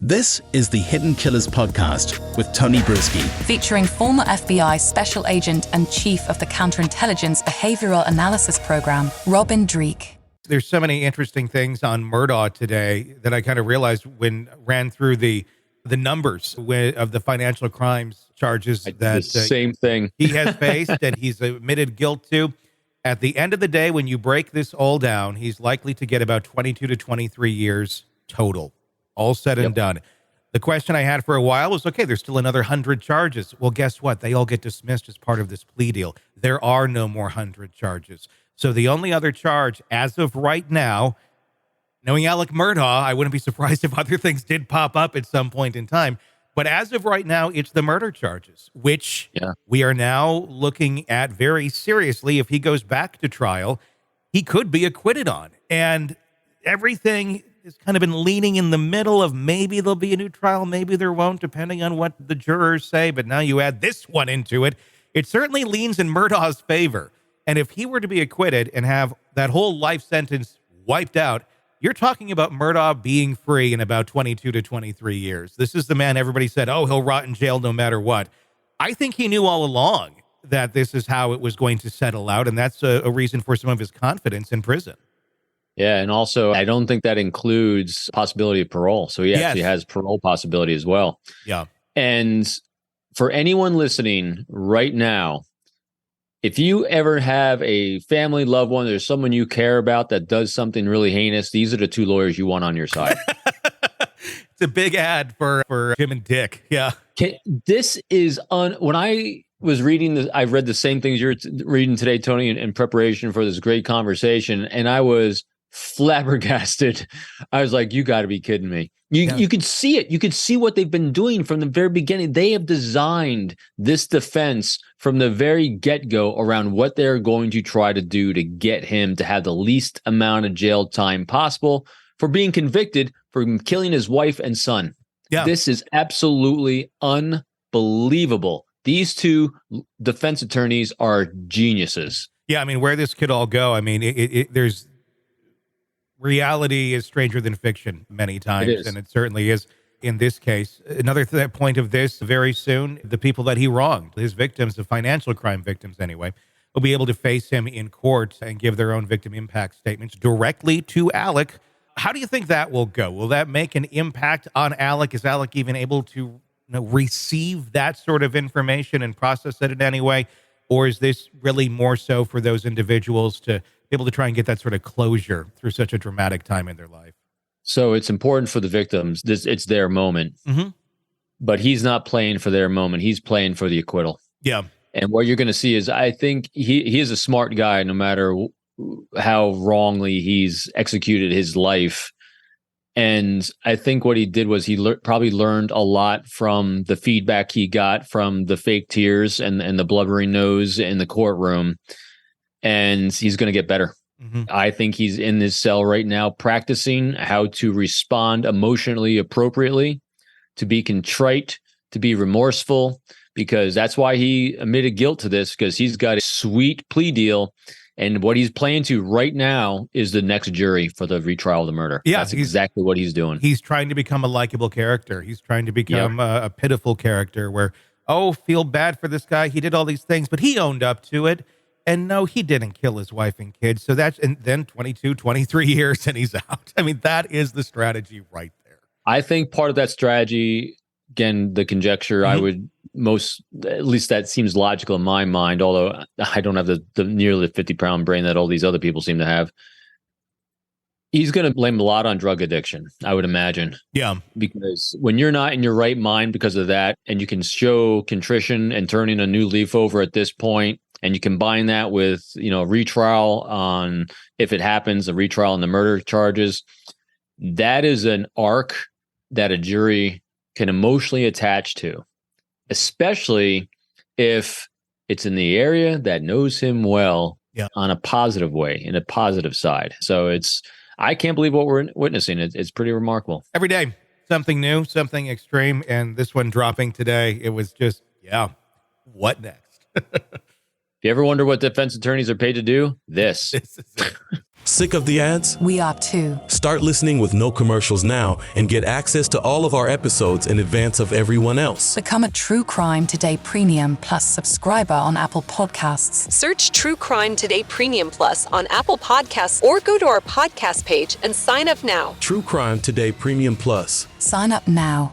This is the Hidden Killers podcast with Tony Brueski. Featuring former FBI Special Agent and Chief of the Counterintelligence Behavioral Analysis Program, Robin Dreeke. There's so many interesting things on Murdaugh today that I kind of realized when ran through the numbers of the financial crimes charges that same thing he has faced and he's admitted guilt to. At the end of the day, when you break this all down, he's likely to get about 22 to 23 years total. All said and done. The question I had for a while was, okay, there's still another 100 charges. Well, guess what? They all get dismissed as part of this plea deal. There are no more 100 charges. So the only other charge as of right now, knowing Alec Murdaugh, I wouldn't be surprised if other things did pop up at some point in time. But as of right now, it's the murder charges, which we are now looking at very seriously. If he goes back to trial, he could be acquitted on. And everything has kind of been leaning in the middle of maybe there'll be a new trial, maybe there won't, depending on what the jurors say. But now you add this one into it. It certainly leans in Murdaugh's favor. And if he were to be acquitted and have that whole life sentence wiped out, you're talking about Murdaugh being free in about 22 to 23 years. This is the man everybody said, oh, he'll rot in jail no matter what. I think he knew all along that this is how it was going to settle out. And that's a reason for some of his confidence in prison. Yeah, and also, I don't think that includes possibility of parole. So he actually has parole possibility as well. Yeah. And for anyone listening right now, if you ever have a family, loved one, there's someone you care about that does something really heinous, these are the two lawyers you want on your side. It's a big ad for Jim and Dick. Yeah. This is when I was reading this, I read the same things you're reading today, Tony, in preparation for this great conversation, and I was flabbergasted. I was like, you got to be kidding me. You could see it. You could see what they've been doing from the very beginning. They have designed this defense from the very get-go around what they're going to try to do to get him to have the least amount of jail time possible for being convicted for killing his wife and son. Yeah. This is absolutely unbelievable. These two defense attorneys are geniuses. Yeah, I mean, where this could all go, I mean, there's reality is stranger than fiction many times, and it certainly is in this case. Another point of this, very soon, the people that he wronged, his victims, the financial crime victims anyway, will be able to face him in court and give their own victim impact statements directly to Alec. How do you think that will go? Will that make an impact on Alec? Is Alec even able to receive that sort of information and process it in any way? Or is this really more so for those individuals to be able to try and get that sort of closure through such a dramatic time in their life? So it's important for the victims. It's their moment. Mm-hmm. But he's not playing for their moment. He's playing for the acquittal. Yeah. And what you're going to see is, I think he is a smart guy, no matter how wrongly he's executed his life. And I think what he did was he probably learned a lot from the feedback he got from the fake tears and the blubbering nose in the courtroom. And he's going to get better. Mm-hmm. I think he's in this cell right now practicing how to respond emotionally appropriately, to be contrite, to be remorseful, because that's why he admitted guilt to this, because he's got a sweet plea deal. And what he's playing to right now is the next jury for the retrial of the murder. Yeah, that's exactly what he's doing. He's trying to become a likable character. He's trying to become a pitiful character where, oh, feel bad for this guy. He did all these things, but he owned up to it. And no, he didn't kill his wife and kids. So and then 22, 23 years and he's out. I mean, that is the strategy right there. I think part of that strategy, again, the conjecture I would at least that seems logical in my mind, although I don't have the nearly 50-pound brain that all these other people seem to have. He's going to blame a lot on drug addiction, I would imagine. Yeah. Because when you're not in your right mind because of that, and you can show contrition and turning a new leaf over at this point, and you combine that with, retrial on, if it happens, a retrial on the murder charges, that is an arc that a jury can emotionally attach to, especially if it's in the area that knows him well on a positive way, in a positive side. So I can't believe what we're witnessing. It's pretty remarkable. Every day, something new, something extreme. And this one dropping today, it was just, what next? If you ever wonder what defense attorneys are paid to do, this is it. Sick of the ads? We are too. Start listening with no commercials now and get access to all of our episodes in advance of everyone else. Become a True Crime Today Premium Plus subscriber on Apple Podcasts. Search True Crime Today Premium Plus on Apple Podcasts or go to our podcast page and sign up now. True Crime Today Premium Plus. Sign up now.